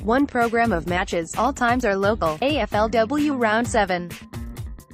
1 program of matches, all times are local. AFLW Round 7.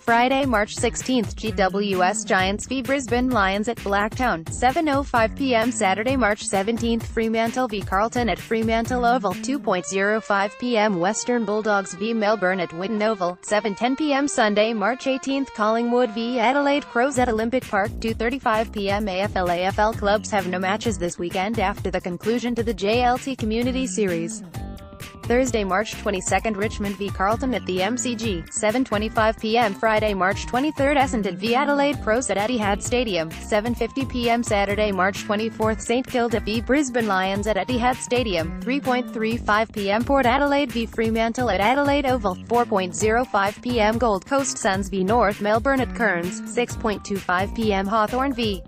Friday, March 16th, GWS Giants v Brisbane Lions at Blacktown, 7:05 p.m. Saturday, March 17th, Fremantle v Carlton at Fremantle Oval, 2:05 p.m. Western Bulldogs v Melbourne at Whitten Oval, 7:10 p.m. Sunday, March 18th, Collingwood v Adelaide Crows at Olympic Park, 2:35 p.m. AFL clubs have no matches this weekend after the conclusion to the JLT Community Series. Thursday, March 22nd, Richmond v Carlton at the MCG, 7:25 p.m. Friday, March 23rd, Essendon v Adelaide Crows at Etihad Stadium, 7:50 p.m. Saturday, March 24th, St Kilda v Brisbane Lions at Etihad Stadium, 3:35 p.m. Port Adelaide v Fremantle at Adelaide Oval, 4:05 p.m. Gold Coast Suns v North Melbourne at Kearns, 6:25 p.m. Hawthorn v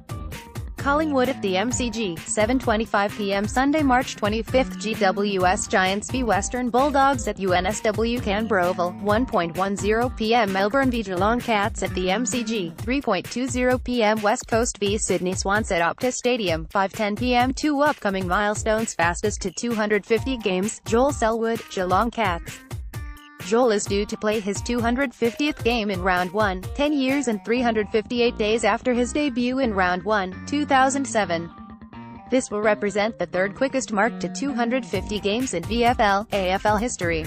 Collingwood at the MCG, 7:25 p.m. Sunday, March 25th, GWS Giants v Western Bulldogs at UNSW Canberra Oval, 1:10 p.m. Melbourne v Geelong Cats at the MCG, 3:20 p.m. West Coast v Sydney Swans at Optus Stadium, 5:10 p.m. 2 upcoming milestones fastest to 250 games, Joel Selwood, Geelong Cats. Joel is due to play his 250th game in Round 1, 10 years and 358 days after his debut in Round 1, 2007. This will represent the third quickest mark to 250 games in VFL, AFL history.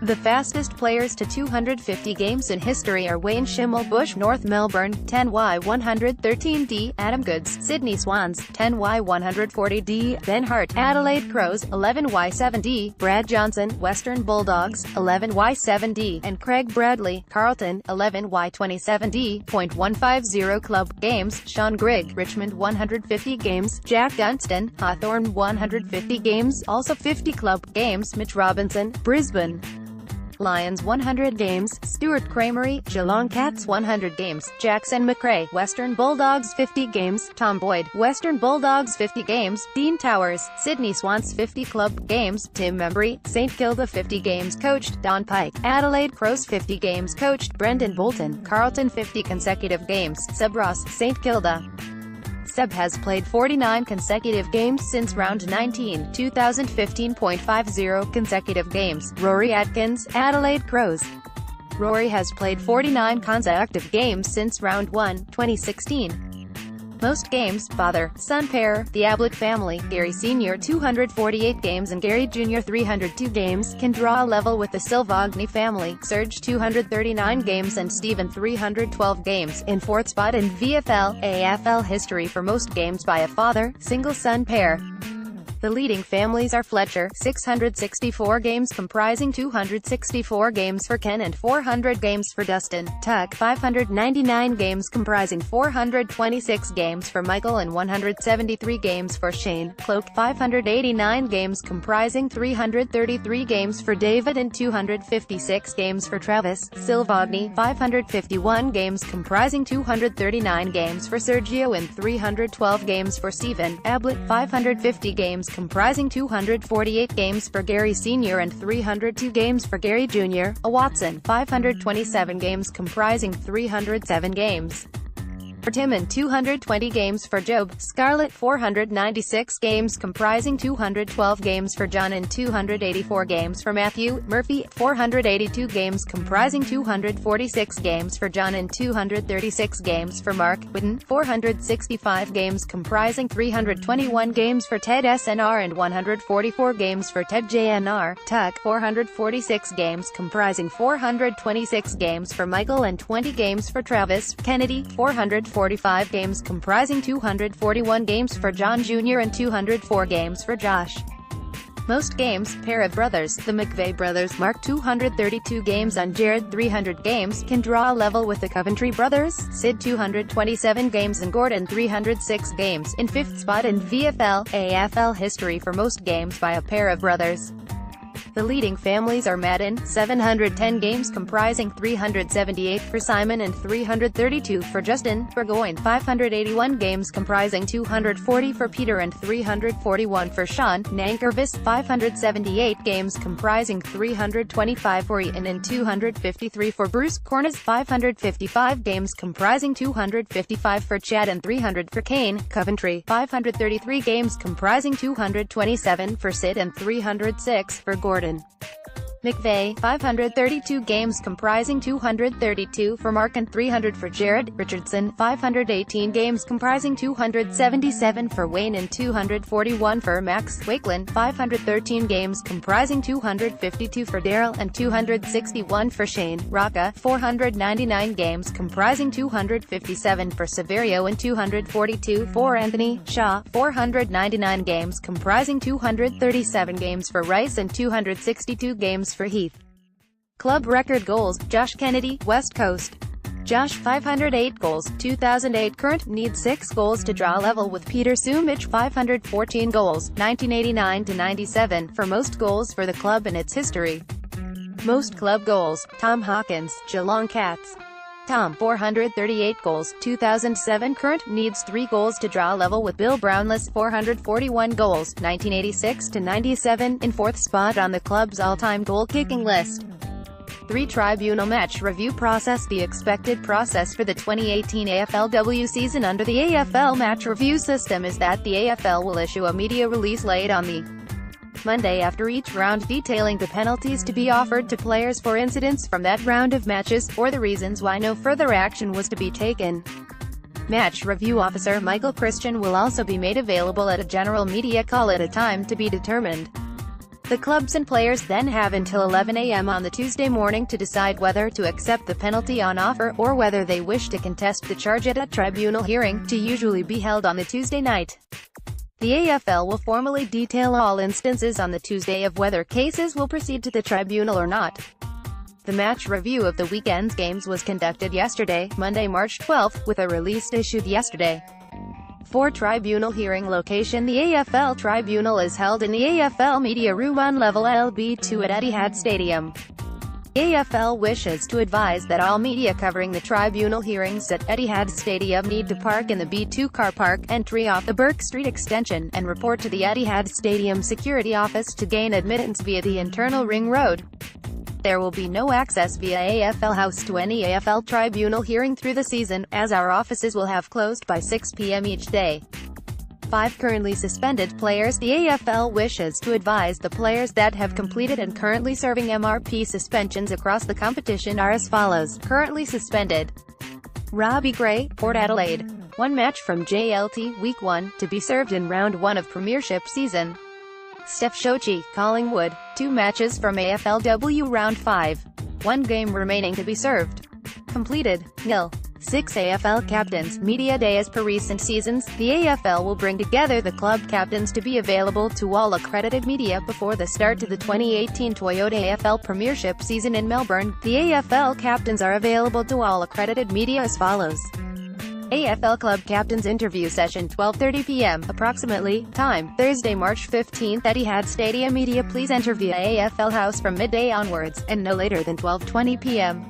The fastest players to 250 games in history are Wayne Schimmelbusch, North Melbourne, 10Y113D, Adam Goods, Sydney Swans, 10Y140D, Ben Hart, Adelaide Crows, 11Y7D, Brad Johnson, Western Bulldogs, 11Y7D, and Craig Bradley, Carlton, 11Y27D. .150 club games, Sean Grigg, Richmond 150 games, Jack Dunstan, Hawthorn 150 games, also 50 club games, Mitch Robinson, Brisbane Lions 100 games, Stuart Kramery, Geelong Cats 100 games, Jackson McRae, Western Bulldogs 50 games, Tom Boyd, Western Bulldogs 50 games, Dean Towers, Sydney Swans 50 club games, Tim Membry, St Kilda 50 games coached, Don Pike, Adelaide Crows 50 games coached, Brendan Bolton, Carlton 50 consecutive games, Seb Ross, St Kilda. Seb has played 49 consecutive games since Round 19, 2015.50 consecutive games. Rory Atkins, Adelaide Crows. Rory has played 49 consecutive games since Round 1, 2016. Most games, father-son pair, the Ablett family, Gary Sr. 248 games and Gary Jr. 302 games, can draw a level with the Silvagni family, Serge 239 games and Stephen 312 games, in fourth spot in VFL, AFL history for most games by a father, single-son pair. The leading families are Fletcher, 664 games comprising 264 games for Ken and 400 games for Dustin, Tuck, 599 games comprising 426 games for Michael and 173 games for Shane, Cloak, 589 games comprising 333 games for David and 256 games for Travis, Silvagni, 551 games comprising 239 games for Sergio and 312 games for Stephen, Ablett, 550 games comprising 248 games for Gary Sr. and 302 games for Gary Jr., Watson, 527 games comprising 307 games for Tim and 220 games for Job, Scarlett 496 games comprising 212 games for John and 284 games for Matthew, Murphy 482 games comprising 246 games for John and 236 games for Mark, Whitten 465 games comprising 321 games for Ted SNR and 144 games for Ted JNR, Tuck 446 games comprising 426 games for Michael and 20 games for Travis, Kennedy 445 games comprising 241 games for John Jr. and 204 games for Josh. Most games, pair of brothers, the McVeigh brothers, Mark 232 games and Jared 300 games, can draw a level with the Coventry brothers, Sid 227 games and Gordon 306 games, in fifth spot in VFL, AFL history for most games by a pair of brothers. The leading families are Madden, 710 games comprising 378 for Simon and 332 for Justin, Burgoyne, 581 games comprising 240 for Peter and 341 for Sean, Nankervis, 578 games comprising 325 for Ian and 253 for Bruce, Cornes, 555 games comprising 255 for Chad and 300 for Kane, Coventry, 533 games comprising 227 for Sid and 306 for Gordon. Whitten. McVeigh, 532 games comprising 232 for Mark and 300 for Jared. Richardson, 518 games comprising 277 for Wayne and 241 for Max. Wakelin, 513 games comprising 252 for Daryl and 261 for Shane. Rocca, 499 games comprising 257 for Severio and 242 for Anthony. Shaw, 499 games comprising 237 games for Rice and 262 games for Heath. Club record goals: Josh Kennedy, West Coast. Josh, 508 goals, 2008 current, needs 6 goals to draw level with Peter Sumich, 514 goals, 1989-97, for most goals for the club in its history. Most club goals: Tom Hawkins, Geelong Cats. Tom, 438 goals, 2007 current, needs 3 goals to draw level with Bill Brownless, 441 goals, 1986-97, in 4th spot on the club's all-time goal-kicking list. 3 Tribunal match review process. The expected process for the 2018 AFLW season under the AFL match review system is that the AFL will issue a media release late on the Monday after each round detailing the penalties to be offered to players for incidents from that round of matches, or the reasons why no further action was to be taken. Match review officer Michael Christian will also be made available at a general media call at a time to be determined. The clubs and players then have until 11 a.m. on the Tuesday morning to decide whether to accept the penalty on offer, or whether they wish to contest the charge at a tribunal hearing, to usually be held on the Tuesday night. The AFL will formally detail all instances on the Tuesday of whether cases will proceed to the tribunal or not. The match review of the weekend's games was conducted yesterday, Monday, March 12, with a release issued yesterday. For tribunal hearing location: the AFL tribunal is held in the AFL Media Room on level LB2 at Etihad Stadium. AFL wishes to advise that all media covering the tribunal hearings at Etihad Stadium need to park in the B2 car park, entry off the Burke Street extension, and report to the Etihad Stadium security office to gain admittance via the internal ring road. There will be no access via AFL House to any AFL tribunal hearing through the season, as our offices will have closed by 6 p.m. each day. 5 currently suspended players. The AFL wishes to advise the players that have completed and currently serving MRP suspensions across the competition are as follows. Currently suspended: Robbie Gray, Port Adelaide. 1 match from JLT, Week 1, to be served in Round 1 of Premiership season. Steph Shochi, Collingwood. 2 matches from AFLW Round 5. 1 game remaining to be served. Completed: 0. 6 AFL captains. Media day. As per recent seasons, the AFL will bring together the club captains to be available to all accredited media before the start to the 2018 Toyota AFL Premiership season in Melbourne. The AFL captains are available to all accredited media as follows. AFL Club Captains Interview Session, 12:30 p.m. approximately. Time: Thursday, March 15, Etihad Stadium. Media please enter via AFL House from midday onwards, and no later than 12:20 p.m.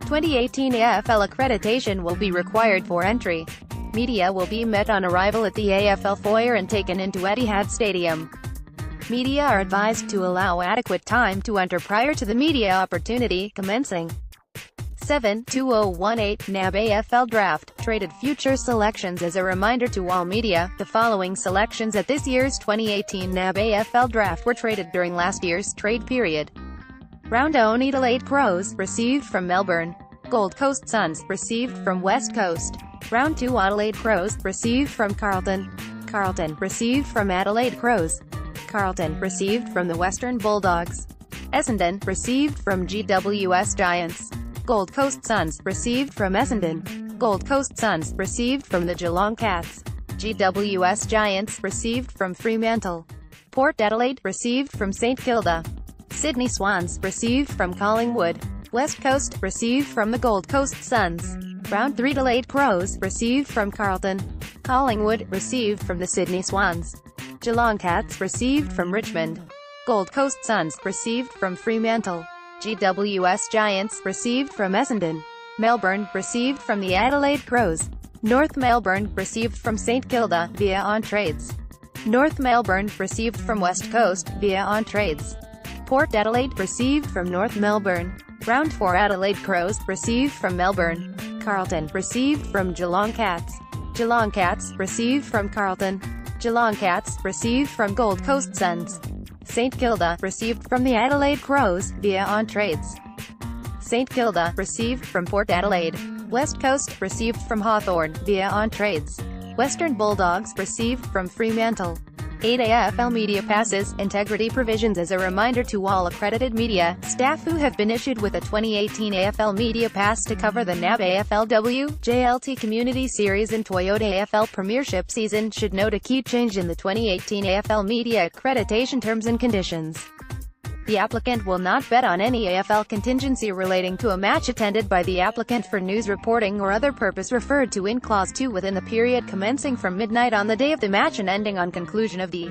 2018 AFL accreditation will be required for entry. Media will be met on arrival at the AFL foyer and taken into Etihad Stadium. Media are advised to allow adequate time to enter prior to the media opportunity commencing. 7/2018 NAB AFL Draft, traded future selections. As a reminder to all media, the following selections at this year's 2018 NAB AFL Draft were traded during last year's trade period. Round 1: Adelaide Crows, received from Melbourne. Gold Coast Suns, received from West Coast. Round 2: Adelaide Crows, received from Carlton. Carlton, received from Adelaide Crows. Carlton, received from the Western Bulldogs. Essendon, received from GWS Giants. Gold Coast Suns, received from Essendon. Gold Coast Suns, received from the Geelong Cats. GWS Giants, received from Fremantle. Port Adelaide, received from St Kilda. Sydney Swans, received from Collingwood. West Coast, received from the Gold Coast Suns. Round 3: Adelaide Crows, received from Carlton. Collingwood, received from the Sydney Swans. Geelong Cats, received from Richmond. Gold Coast Suns, received from Fremantle. GWS Giants, received from Essendon. Melbourne, received from the Adelaide Crows. North Melbourne, received from St Kilda, via on trades. North Melbourne, received from West Coast, via on trades. Port Adelaide, received from North Melbourne. Round 4: Adelaide Crows, received from Melbourne. Carlton, received from Geelong Cats. Geelong Cats, received from Carlton. Geelong Cats, received from Gold Coast Suns. St Kilda, received from the Adelaide Crows, via on trades. St Kilda, received from Port Adelaide. West Coast, received from Hawthorn, via on trades. Western Bulldogs, received from Fremantle. 8 AFL media passes, integrity provisions. As a reminder to all accredited media staff who have been issued with a 2018 AFL media pass to cover the NAB AFLW, JLT Community Series and Toyota AFL Premiership season should note a key change in the 2018 AFL media accreditation terms and conditions. The applicant will not bet on any AFL contingency relating to a match attended by the applicant for news reporting or other purpose referred to in Clause 2 within the period commencing from midnight on the day of the match and ending on conclusion of the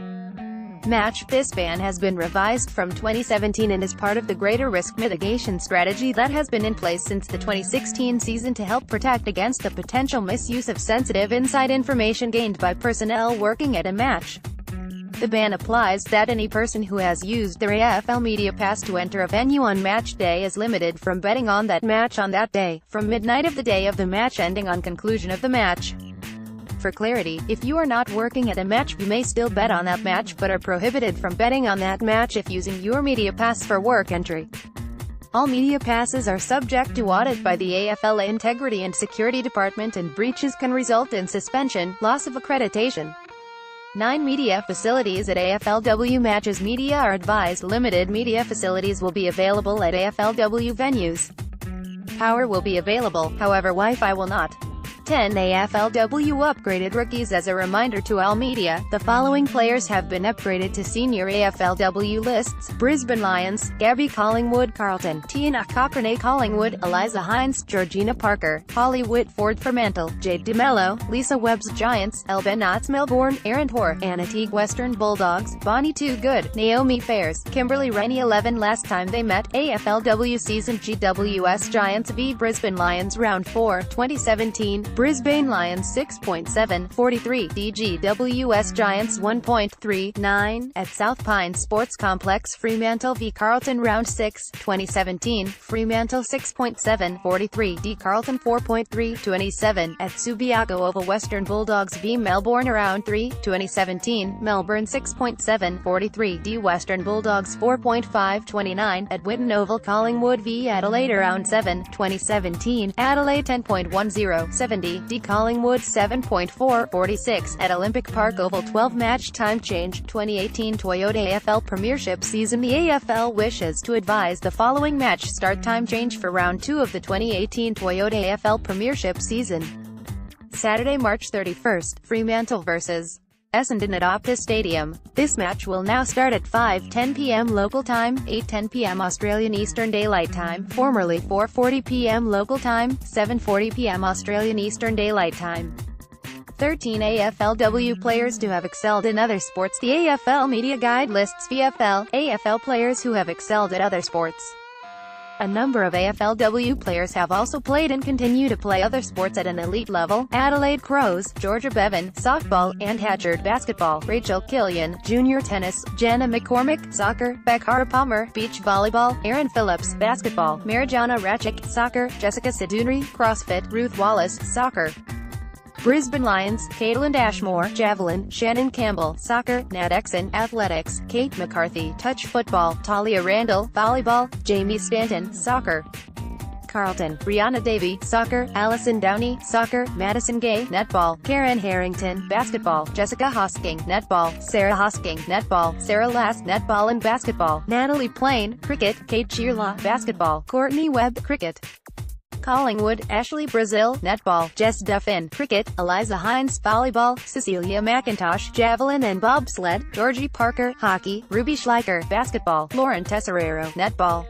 match. This ban has been revised from 2017 and is part of the greater risk mitigation strategy that has been in place since the 2016 season to help protect against the potential misuse of sensitive inside information gained by personnel working at a match. The ban applies that any person who has used their AFL media pass to enter a venue on match day is limited from betting on that match on that day, from midnight of the day of the match ending on conclusion of the match. For clarity, if you are not working at a match you may still bet on that match but are prohibited from betting on that match if using your media pass for work entry. All media passes are subject to audit by the AFL Integrity and Security Department, and breaches can result in suspension, loss of accreditation. 9 media facilities at AFLW matches. Media are advised limited media facilities will be available at AFLW venues. Power will be available, however Wi-Fi will not. 10 AFLW upgraded rookies. As a reminder to all media, the following players have been upgraded to senior AFLW lists: Brisbane Lions, Gabby Collingwood Carlton, Tina Cochrane Collingwood, Eliza Hines, Georgina Parker, Holly Whitford Fremantle, Jade DeMello, Lisa Webbs Giants, Elben Knotts Melbourne, Erin Hoare, Anna Teague Western Bulldogs, Bonnie Too Good, Naomi Fairs, Kimberly Rainey. 11 Last time they met, AFLW season: GWS Giants v Brisbane Lions round 4, 2017, Brisbane Lions 6.743, DGWS Giants 1.39, at South Pine Sports Complex. Fremantle v Carlton round 6, 2017, Fremantle 6.743, D Carlton 4.327, at Subiaco Oval. Western Bulldogs v Melbourne round 3, 2017, Melbourne 6.743, D Western Bulldogs 4.529, at Whitten Oval. Collingwood v Adelaide round 7, 2017, Adelaide 10.1070, D Collingwood 7.446, at Olympic Park Oval. 12 match time change, 2018 Toyota AFL Premiership season. The AFL wishes to advise the following match start time change for round 2 of the 2018 Toyota AFL Premiership season. Saturday, March 31st, Fremantle vs. Essendon at Optus Stadium. This match will now start at 5:10 p.m. local time, 8:10 p.m. Australian Eastern Daylight Time, formerly 4:40 p.m. local time, 7:40 p.m. Australian Eastern Daylight Time. 13 AFLW players to have excelled in other sports. The AFL Media Guide lists VFL, AFL players who have excelled at other sports. A number of AFLW players have also played and continue to play other sports at an elite level: Adelaide Crows, Georgia Bevan, softball, and Hatchard basketball, Rachel Killian, junior tennis, Jenna McCormick, soccer, Beckara Palmer, beach volleyball, Erin Phillips, basketball, Marijana Racic, soccer, Jessica Sidunri, CrossFit, Ruth Wallace, soccer. Brisbane Lions, Caitlin Ashmore, javelin, Shannon Campbell, soccer, Nat Exon, athletics, Kate McCarthy, touch football, Talia Randall, volleyball, Jamie Stanton, soccer. Carlton, Brianna Davey, soccer, Alison Downey, soccer, Madison Gay, netball, Karen Harrington, basketball, Jessica Hosking, netball, Sarah Hosking, netball, Sarah Lass, netball and basketball, Natalie Plain, cricket, Kate Shearlaw, basketball, Courtney Webb, cricket. Collingwood, Ashley Brazil, netball, Jess Duffin, cricket, Eliza Hines, volleyball, Cecilia McIntosh, javelin and bobsled, Georgie Parker, hockey, Ruby Schleicher, basketball, Lauren Tesserero, netball.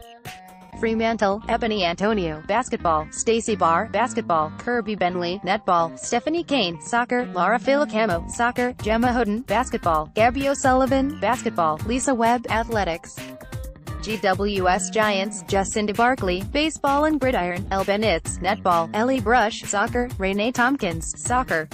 Fremantle, Ebony Antonio, basketball, Stacey Barr, basketball, Kirby Bentley, netball, Stephanie Kane, soccer, Laura Filacamo, soccer, Gemma Hooden, basketball, Gabby O'Sullivan, basketball, Lisa Webb, athletics. GWS Giants, Jacinda Barkley, baseball and gridiron, Elben Knotts, netball, Ellie Brush, soccer, Renee Tompkins, soccer.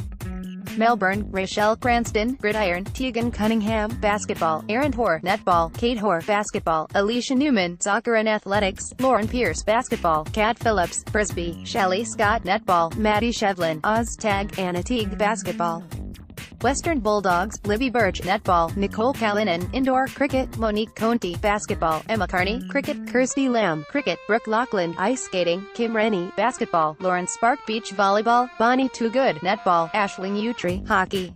Melbourne, Rachelle Cranston, gridiron, Tegan Cunningham, basketball, Erin Hoare, netball, Kate Hoare, basketball, Alicia Newman, soccer and athletics, Lauren Pierce, basketball, Kat Phillips, frisbee, Shelley Scott, netball, Maddie Shevlin, Oz Tag, Anna Teague, basketball. Western Bulldogs, Libby Birch, netball, Nicole Callinan, indoor cricket, Monique Conti, basketball, Emma Carney, cricket, Kirsty Lamb, cricket, Brooke Lachlan, ice skating, Kim Rennie, basketball, Lauren Spark, beach volleyball, Bonnie Too Good, netball, Aisling Utri, hockey.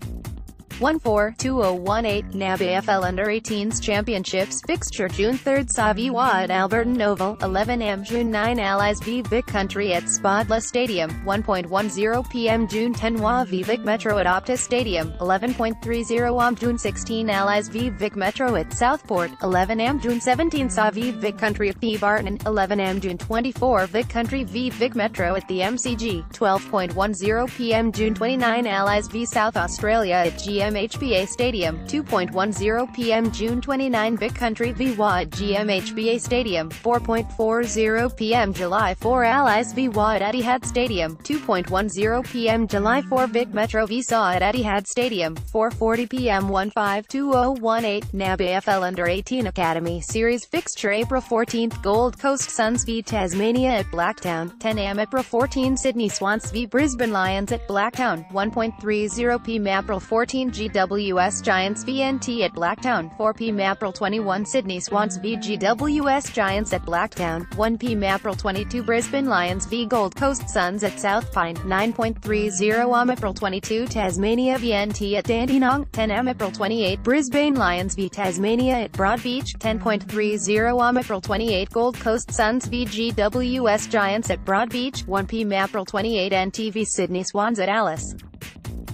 14-2018 NAB AFL Under-18s Championships fixture June 3 Saviwa at Alberton Oval, 11 am June 9 Allies v Vic Country at Spadla Stadium, 1.10 pm June 10 Wa v Vic Metro at Optus Stadium, 11.30 am June 16 Allies v Vic Metro at Southport, 11 am June 17 Sa v Vic Country at P. Barton, 11 am June 24 Vic Country v Vic Metro at the MCG, 12.10 pm June 29 Allies v South Australia at GMHBA Stadium, 2.10 pm June 29 Vic Country v WA at GMHBA Stadium, 4.40 pm July 4 Allies v WA at Etihad Stadium, 2.10 pm July 4 Vic Metro v SAW at Etihad Stadium, 4:40 pm 15-2018 NAB AFL Under-18 Academy Series fixture April 14 Gold Coast Suns v Tasmania at Blacktown, 10 am April 14 Sydney Swans v Brisbane Lions at Blacktown, 1.30 pm April 14 GWS Giants v NT at Blacktown, 4 pm April 21 Sydney Swans v GWS Giants at Blacktown, 1 pm April 22 Brisbane Lions v Gold Coast Suns at South Pine, 9.30 am April 22 Tasmania v NT at Dandenong, 10 am April 28 Brisbane Lions v Tasmania at Broadbeach, 10.30 am April 28 Gold Coast Suns v GWS Giants at Broadbeach, 1 pm April 28 NT v Sydney Swans at Alice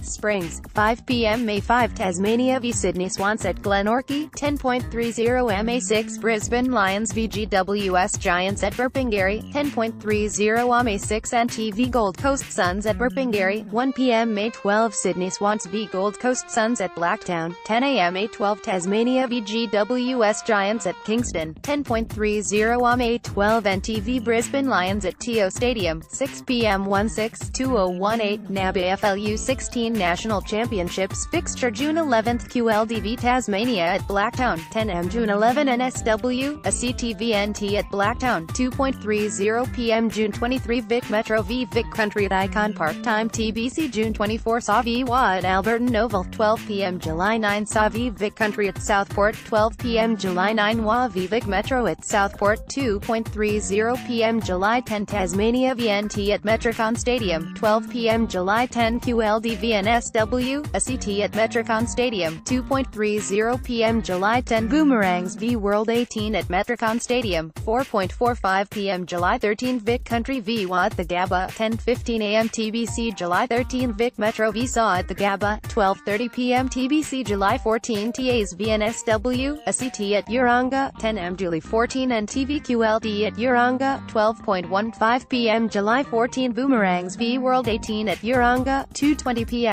Springs, 5 pm May 5 Tasmania v Sydney Swans at Glenorchy, 10.30 am May 6 Brisbane Lions v GWS Giants at Burpengary, 10.30 am May 6 NT v Gold Coast Suns at Burpengary, 1 pm May 12 Sydney Swans v Gold Coast Suns at Blacktown, 10 am May 12 Tasmania v GWS Giants at Kingston, 10.30 am May 12 NT v Brisbane Lions at TO Stadium, 6 pm 16-2018 NAB AFLU 16 National Championships fixture June 11 QLDV Tasmania at Blacktown, 10 am June 11 NSW, a CTVNT at Blacktown, 2.30 pm June 23 Vic Metro v Vic Country at Icon Park, time TBC June 24 Saviwa at Alberton Oval, 12 pm July 9 Sa v Vic Country at Southport, 12 pm July 9 Wa v Vic Metro at Southport, 2.30 pm July 10 Tasmania v NT at Metricon Stadium, 12 pm July 10 QLDV NSW, a CT at Metricon Stadium, 2.30 pm July 10 Boomerangs v World 18 at Metricon Stadium, 4.45 pm July 13 Vic Country v WA at the Gabba, 10:15 am TBC July 13 Vic Metro v SAW at the Gabba, 12:30 pm TBC July 14 TAs v NSW, a CT at Urunga, 10 am July 14 NTV QLD at Urunga, 12.15 pm July 14 Boomerangs v World 18 at Urunga, 2:20 pm